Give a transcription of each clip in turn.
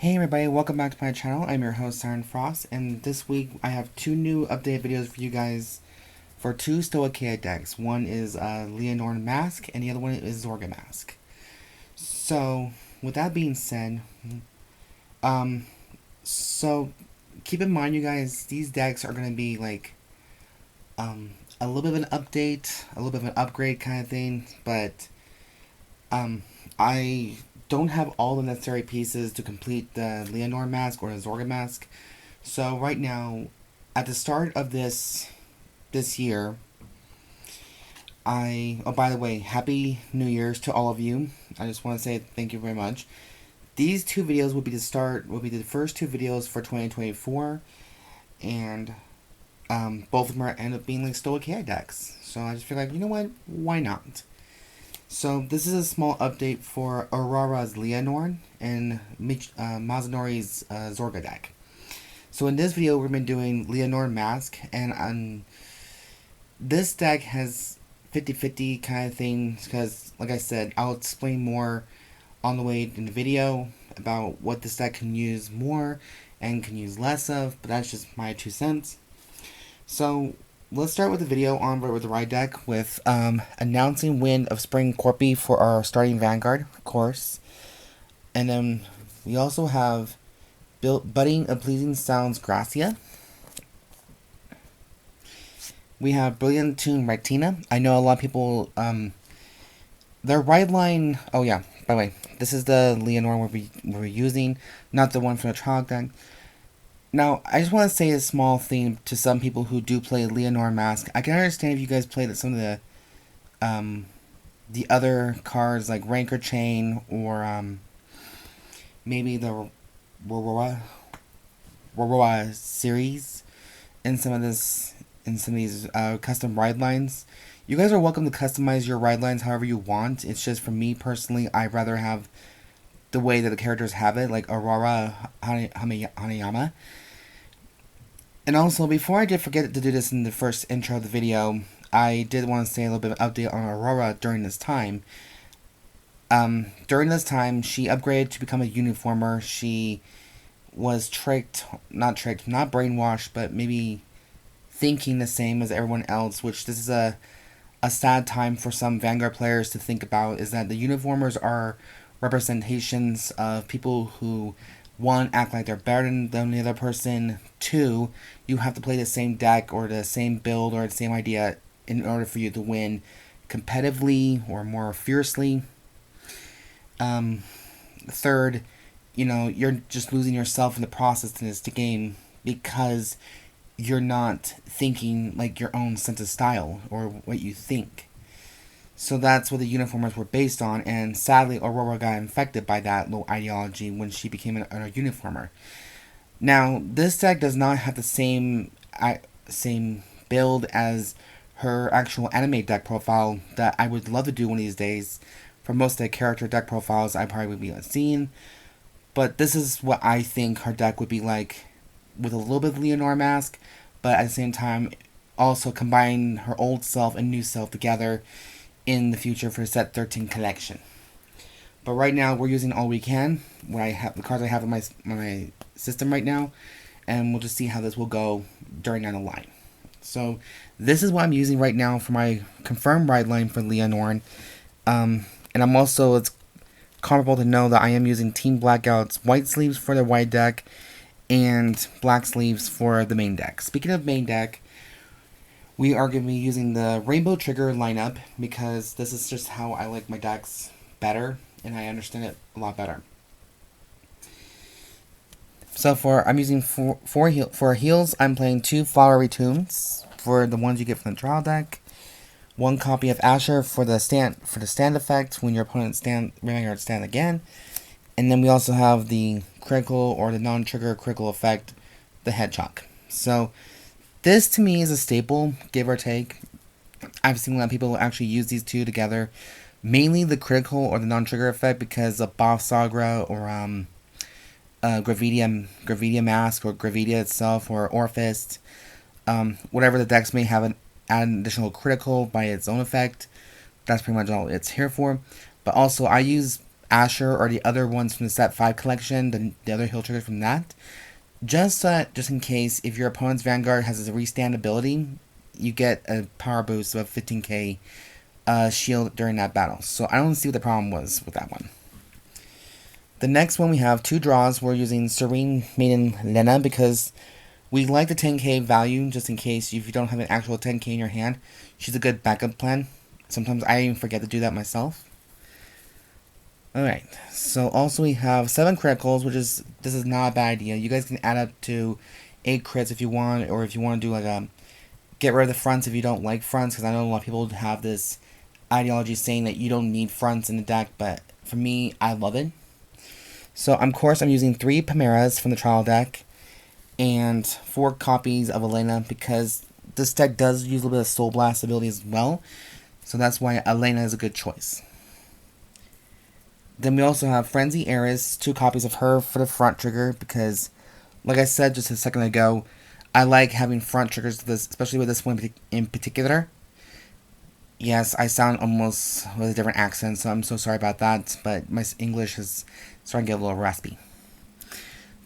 Hey everybody, welcome back to my channel. I'm your host, Siren Frost, and this week I have two new updated videos for you guys for two Stoicheia decks. One is Lianorn Masques, and the other one is Zorga Masque. So, with that being said, so keep in mind, you guys, these decks are going to be like a little bit of an update, a little bit of an upgrade kind of thing, but I don't have all the necessary pieces to complete the Lianorn Masque or the Zorga Masque. So right now, at the start of this year, oh, by the way, Happy New Year's to all of you. I just want to say thank you very much. These two videos will be the first two videos for 2024, and both of them are end up being like Stoicheia decks. So I just feel like, you know what, why not? So this is a small update for Urara's Lianorn and Mazanori's Zorga deck. So in this video, we've been doing Lianorn Masque, and this deck has 50-50 kind of thing, because, like I said, I'll explain more on the way in the video about what this deck can use more and can use less of, but that's just my 2 cents. So let's start with the video on with the ride deck with announcing Wind of Spring Corphie for our starting Vanguard, of course. And then we also have Budding of Pleasing Sounds Gracia. We have Brilliant Tune Rektina. I know a lot of people, their ride line, oh yeah, by the way, this is the Lianorn we're using, not the one from the trial deck. Now, I just want to say a small thing to some people who do play Lianorn Masque. I can understand if you guys play some of the other cards like Rancor Chain or maybe the Aurora series in some of these custom ride lines. You guys are welcome to customize your ride lines however you want. It's just, for me personally, I'd rather have the way that the characters have it, like Urara, Haneyama. And also, before I did forget to do this in the first intro of the video, I did want to say a little bit of an update on Urara during this time. During this time, she upgraded to become a uniformer. She was not brainwashed, but maybe thinking the same as everyone else, which this is a sad time for some Vanguard players to think about, is that the uniformers are representations of people who, one, act like they're better than the other person. Two, you have to play the same deck or the same build or the same idea in order for you to win competitively or more fiercely. Third, you're just losing yourself in the process in this game because you're not thinking like your own sense of style or what you think. So that's what the uniformers were based on, and sadly Aurora got infected by that little ideology when she became a uniformer. Now, this deck does not have the same build as her actual anime deck profile that I would love to do one of these days. For most of the character deck profiles I probably would be seeing, but this is what I think her deck would be like, with a little bit of Lianorn Masque, but at the same time also combine her old self and new self together in the future for set 13 collection. But right now we're using all we can, the cards I have in my system right now, and we'll just see how this will go during down the line. So this is what I'm using right now for my confirmed ride line for Lianorn. And I'm also, it's comparable to know that I am using Team Blackout's white sleeves for the white deck and black sleeves for the main deck. Speaking of main deck, we are going to be using the Rainbow Trigger lineup because this is just how I like my decks better, and I understand it a lot better. So I'm using for heals, I'm playing 2 Flowery Tombs for the ones you get from the trial deck. 1 copy of Asher for the stand effect when your opponent Vanguard stand again. And then we also have the critical or the non-trigger critical effect, the Hedgehog. So this to me is a staple, give or take. I've seen a lot of people actually use these two together. Mainly the critical or the non-trigger effect because of Boss Sagra or Gravidia Masque or Gravidia itself or Orphist. Whatever the decks may have add an additional critical by its own effect. That's pretty much all it's here for. But also I use Asher or the other ones from the set 5 collection, the other heal triggers from that. Just in case, if your opponent's Vanguard has a restand ability, you get a power boost of 15k shield during that battle. So I don't see what the problem was with that one. The next one we have 2 draws. We're using Serene, Maiden, Lena because we like the 10k value just in case if you don't have an actual 10k in your hand. She's a good backup plan. Sometimes I even forget to do that myself. Alright, so also we have 7 criticals, this is not a bad idea. You guys can add up to 8 crits if you want, or if you want to do like a get rid of the fronts if you don't like fronts, because I know a lot of people have this ideology saying that you don't need fronts in the deck, but for me, I love it. So, of course, I'm using 3 Pomeras from the trial deck, and 4 copies of Alana, because this deck does use a little bit of Soul Blast ability as well, so that's why Alana is a good choice. Then we also have Frenzied Heiress, 2 copies of her for the front trigger, because, like I said just a second ago, I like having front triggers to this, especially with this one in particular. Yes, I sound almost with a different accent, so I'm so sorry about that, but my English is starting to get a little raspy.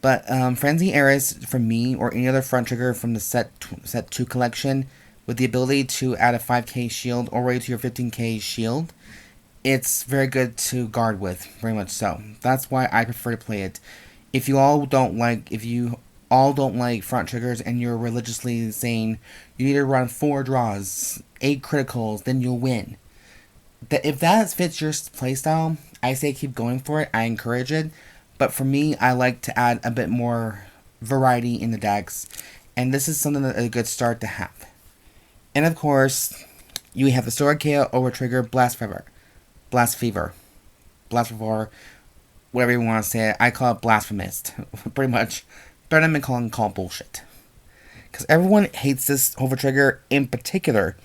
But Frenzied Heiress, for me, or any other front trigger from the set 2 collection, with the ability to add a 5k shield or raise to your 15k shield, it's very good to guard with, very much so. That's why I prefer to play it. If you all don't like front triggers and you're religiously saying you need to run 4 draws, 8 criticals, then you'll win. If that fits your playstyle, I say keep going for it. I encourage it. But for me, I like to add a bit more variety in the decks. And this is something that a good start to have. And of course, you have the Stoicheia over trigger Blessfavor, whatever you want to say it. I call it blasphemous, pretty much. Better than calling bullshit. Because everyone hates this over trigger in particular.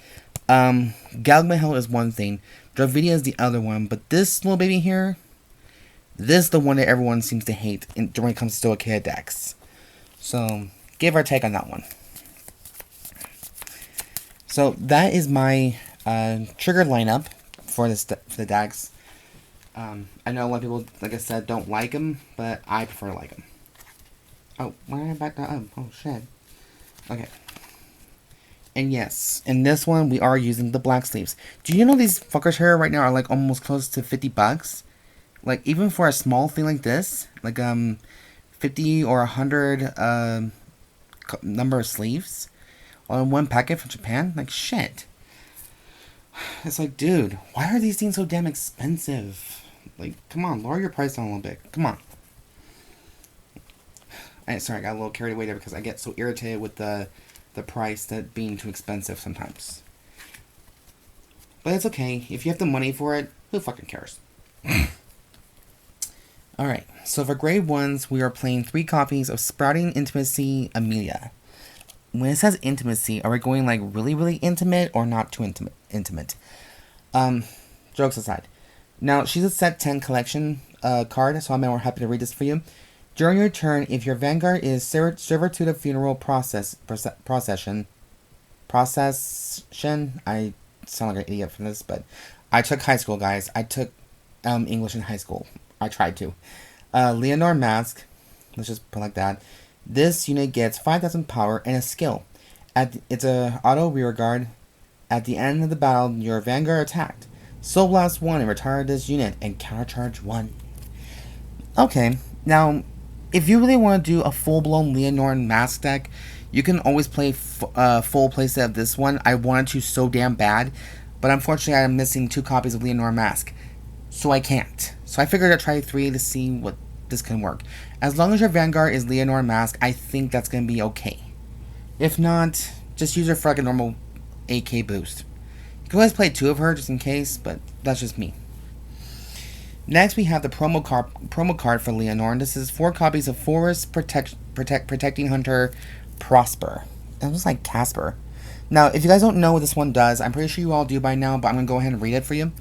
Galgamahel is one thing, Dravidia is the other one, but this little baby here, this is the one that everyone seems to hate when it comes to Stoicheia decks. So, give our take on that one. So, that is my trigger lineup for the decks. I know a lot of people, like I said, don't like them, but I prefer to like them. Oh, why did I back that up? Oh, shit. Okay. And yes, in this one, we are using the black sleeves. Do you know these fuckers here right now are like almost close to $50? Like, even for a small thing like this, like 50 or 100 number of sleeves on one packet from Japan, like shit. It's like, dude, why are these things so damn expensive? Like, come on, lower your price down a little bit. Come on. Sorry, I got a little carried away there because I get so irritated with the price that being too expensive sometimes. But it's okay. If you have the money for it, who fucking cares? Alright, so for grade 1s, we are playing 3 copies of Sprouting Intimacy Amelia. When it says intimacy, are we going like really, really intimate or not too intimate? Jokes aside. Now, she's a set 10 collection card, so I'm more happy to read this for you. During your turn, if your Vanguard is Servitude of Funeral Procession, I sound like an idiot for this, but I took high school, guys. I took English in high school. I tried to. Lianorn Masques, let's just put it like that. This unit gets 5,000 power and a skill. It's a auto rear guard. At the end of the battle, your Vanguard attacked. Soul Blast 1 and retire this unit and countercharge 1. Okay, now, if you really want to do a full-blown Lianorn Masques deck, you can always play full playset of this one. I wanted to so damn bad, but unfortunately I'm missing 2 copies of Lianorn Masques, so I can't. So I figured I'd try 3 to see what this can work. As long as your Vanguard is Lianorn Masques, I think that's going to be okay. If not, just use her for like a normal 8k boost. You can always play 2 of her just in case, but that's just me. Next, we have the promo card for Lianorn. This is 4 copies of Forest Protecting Hunter Prosper. That was like Casper. Now, if you guys don't know what this one does, I'm pretty sure you all do by now, but I'm going to go ahead and read it for you.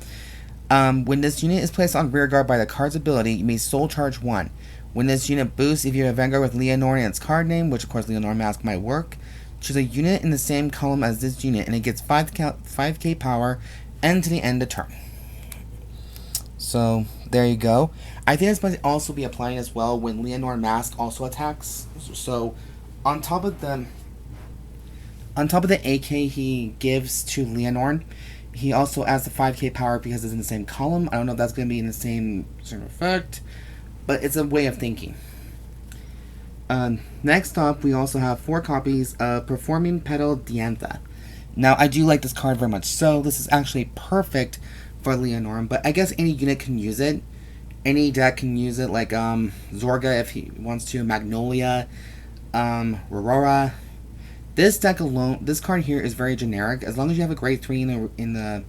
When this unit is placed on rear guard by the card's ability, you may soul charge 1. When this unit boosts, if you have a Vanguard with Lianorn in its card name, which of course Lianorn Masques might work, choose a unit in the same column as this unit, and it gets 5k power and to the end of turn. So there you go. I think this might also be applying as well when Lianorn Masques also attacks. So on top of the AK he gives to Lianorn, he also adds the 5k power because it's in the same column. I don't know if that's going to be in the same sort of effect, but it's a way of thinking. Next up, we also have 4 copies of Performing Petal Diantha. Now, I do like this card very much, so this is actually perfect for Lianorn, but I guess any unit can use it. Any deck can use it, like Zorga if he wants to, Magnolia, Urara. This deck alone, this card here is very generic. As long as you have a grade 3 in the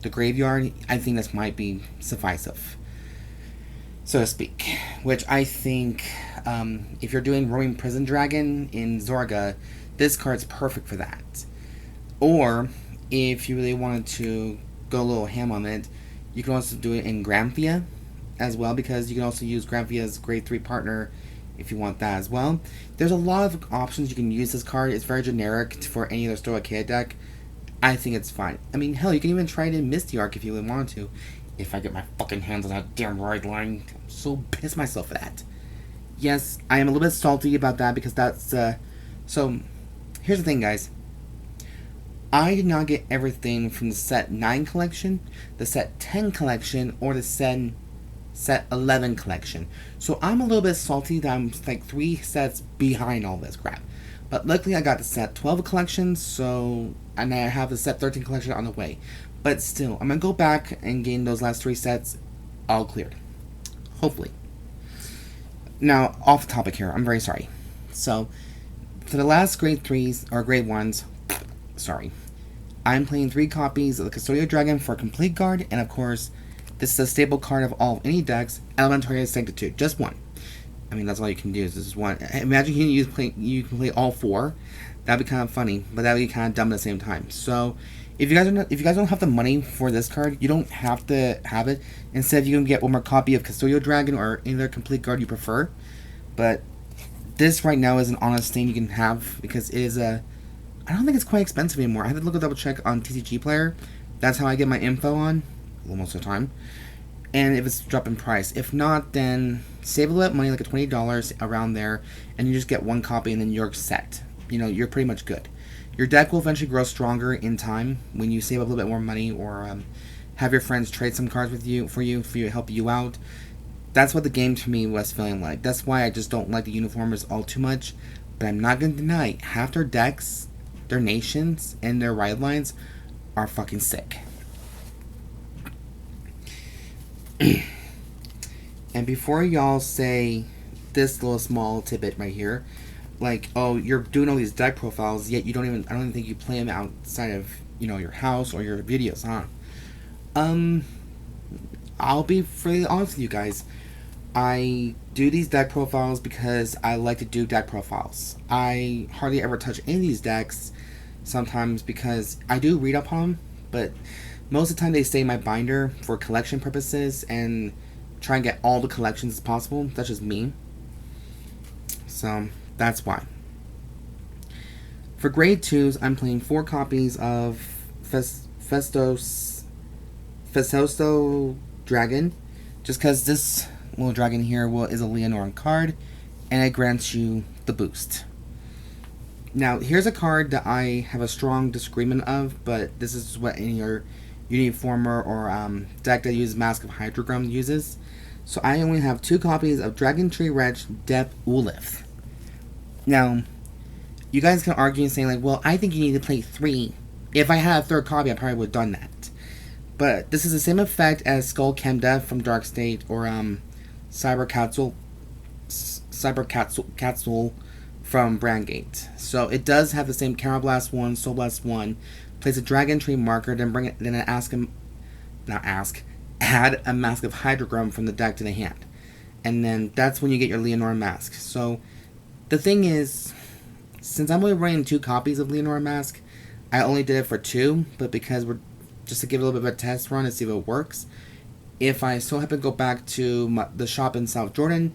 graveyard, I think this might be sufficient, so to speak. Which I think, if you're doing Roaming Prison Dragon in Zorga, this card's perfect for that. Or, if you really wanted to go a little ham on it, you can also do it in Gracia as well, because you can also use Gracia's grade 3 partner if you want that as well. There's a lot of options you can use this card. It's very generic for any other Stoicheia deck. I think it's fine. I mean, hell, you can even try it in Misty Arc if you really wanted to. If I get my fucking hands on that damn ride line, I'm so pissed myself at that. Yes, I am a little bit salty about that because that's, so, here's the thing, guys. I did not get everything from the set 9 collection, the set 10 collection, or the set 11 collection. So I'm a little bit salty that I'm like 3 sets behind all this crap. But luckily I got the set 12 collection, so, and I have the set 13 collection on the way. But still, I'm going to go back and gain those last 3 sets all cleared. Hopefully. Now, off topic here, I'm very sorry. So, for the last grade 3s, or grade 1s, sorry, I'm playing 3 copies of the Custodial Dragon for a complete guard, and of course, this is a stable card of all any decks, Elementaria Sanctitude, just 1. I mean, that's all you can do is this is 1. Imagine you can play all 4. That'd be kind of funny, but that'd be kind of dumb at the same time. So, if you guys don't have the money for this card, you don't have to have it. Instead, you can get one more copy of Custodial Dragon or any other complete guard you prefer. But this right now is an honest thing you can have because it is a. I don't think it's quite expensive anymore. I have to look a double check on TCG Player. That's how I get my info on, well, most of the time. And if it's dropping price. If not, then save a little bit of money, like $20 around there, and you just get 1 copy and then you're set. You know, you're pretty much good. Your deck will eventually grow stronger in time when you save up a little bit more money or have your friends trade some cards with you for you to help you out. That's what the game to me was feeling like. That's why I just don't like the uniformers all too much. But I'm not going to deny, half their decks, their nations, and their ride lines are fucking sick. And before y'all say this little small tidbit right here, like, oh, you're doing all these deck profiles, yet I don't even think you play them outside of, you know, your house or your videos, huh? I'll be freely honest with you guys. I do these deck profiles because I like to do deck profiles. I hardly ever touch any of these decks, sometimes because I do read up on them, but most of the time they stay in my binder for collection purposes and try and get all the collections as possible. That's just me. So, that's why. For grade 2s, I'm playing 4 copies of Festoso Dragon, just because this little dragon here is a Lianorn card, and it grants you the boost. Now, here's a card that I have a strong disagreement of, but this is what any other uniformer or deck that uses Mask of Hydragrum uses. So I only have 2 copies of Dragon Tree Wretch Dep Ulith. Now, you guys can argue and say, like, well, I think you need to play 3. If I had a 3rd copy, I probably would have done that. But this is the same effect as Skull Kemda from Dark State or Cyber Capsule from Brandgate. So it does have the same Counterblast 1, Soul Blast 1, place a Dragon Tree marker, then add a Mask of Hydragrum from the deck to the hand. And then that's when you get your Lianorn Masques. So the thing is, since I'm only running 2 copies of Lianorn Masques, I only did it for 2, but because we're just to give it a little bit of a test run and see if it works. If I so happen to go back to the shop in South Jordan,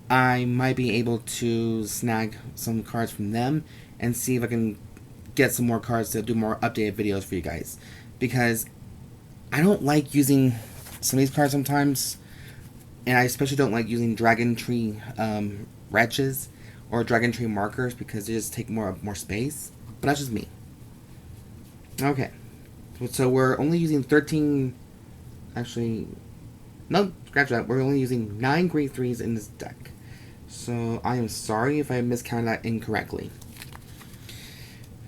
I might be able to snag some cards from them and see if I can get some more cards to do more updated videos for you guys. Because I don't like using some of these cards sometimes, and I especially don't like using Dragon Tree wretches or Dragon Tree markers because they just take more space. But that's just me. Okay, so we're only using 13. Actually, no, scratch that. We're only using 9 grade 3s in this deck. So I am sorry if I miscounted that incorrectly.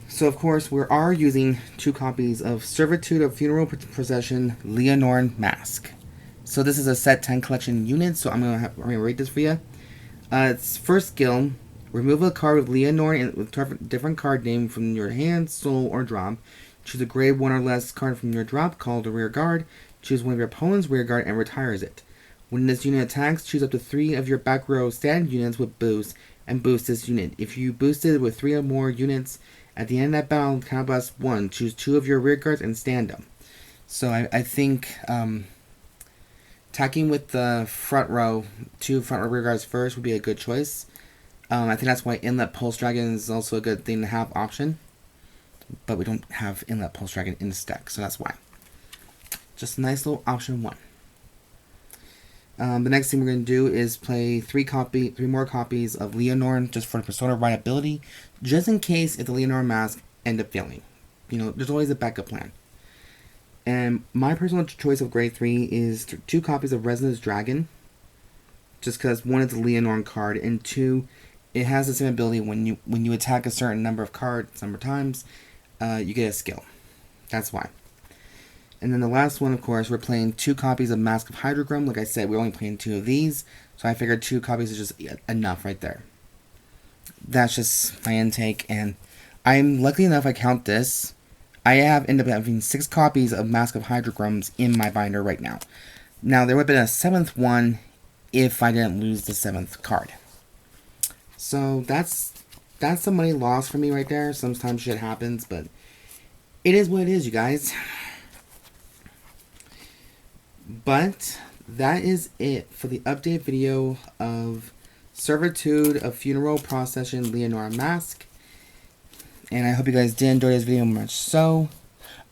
So of course we are using 2 copies of Servitude of Funeral Procession Lianorn Masques. So this is a set 10 collection unit, so I'm gonna rate this for you. Its first skill: remove a card with Lianorn with a different card name from your hand, soul, or drop. Choose a grade 1 or less card from your drop called a rear guard. Choose one of your opponent's rear guard and retires it. When this unit attacks, choose up to 3 of your back row stand units with boost and boost this unit. If you boosted with 3 or more units at the end of that battle, count blast 1. Choose 2 of your rear guards and stand them. So I think attacking with the front row, 2 front row rear guards first would be a good choice. I think that's why Inlet Pulse Dragon is also a good thing to have option. But we don't have Inlet Pulse Dragon in this deck, so that's why. Just a nice little option 1. The next thing we're going to do is play 3 more copies of Lianorn just for Persona Rideability, just in case if the Lianorn Masques end up failing. You know, there's always a backup plan. And my personal choice of grade 3 is 2 copies of Resonance Dragon, just because 1 is a Lianorn card, and 2, it has the same ability when you attack a certain number of cards, number of times, you get a skill. That's why. And then the last one, of course, we're playing 2 copies of Mask of Hydragrum. Like I said, we're only playing 2 of these, so I figured 2 copies is just enough right there. That's just my intake, and I'm lucky enough I count this. I have ended up having 6 copies of Mask of Hydragrums in my binder right now. Now, there would have been a 7th one if I didn't lose the 7th card. So that's the money lost for me right there. Sometimes shit happens, but it is what it is, you guys. But that is it for the update video of Servitude of Funeral Procession Lianorn Masques. And I hope you guys did enjoy this video much so.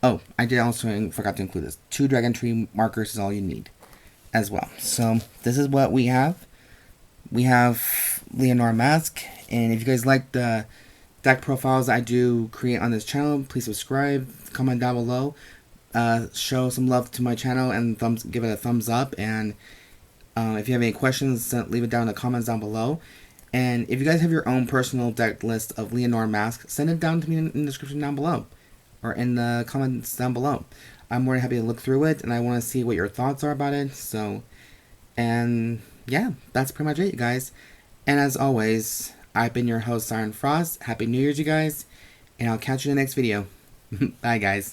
Oh, I did also forgot to include this. 2 Dragon Tree markers is all you need as well. So this is what we have. We have Lianorn Masques. And if you guys like the deck profiles I do create on this channel, please subscribe, comment down below. Show some love to my channel and give it a thumbs up. And if you have any questions, leave it down in the comments down below. And if you guys have your own personal deck list of Lianorn Masques, send it down to me in the description down below, or in the comments down below. I'm more than happy to look through it, and I want to see what your thoughts are about it. So, and yeah, that's pretty much it, you guys. And as always, I've been your host, Siren Frost. Happy New Year's, you guys, and I'll catch you in the next video. Bye, guys.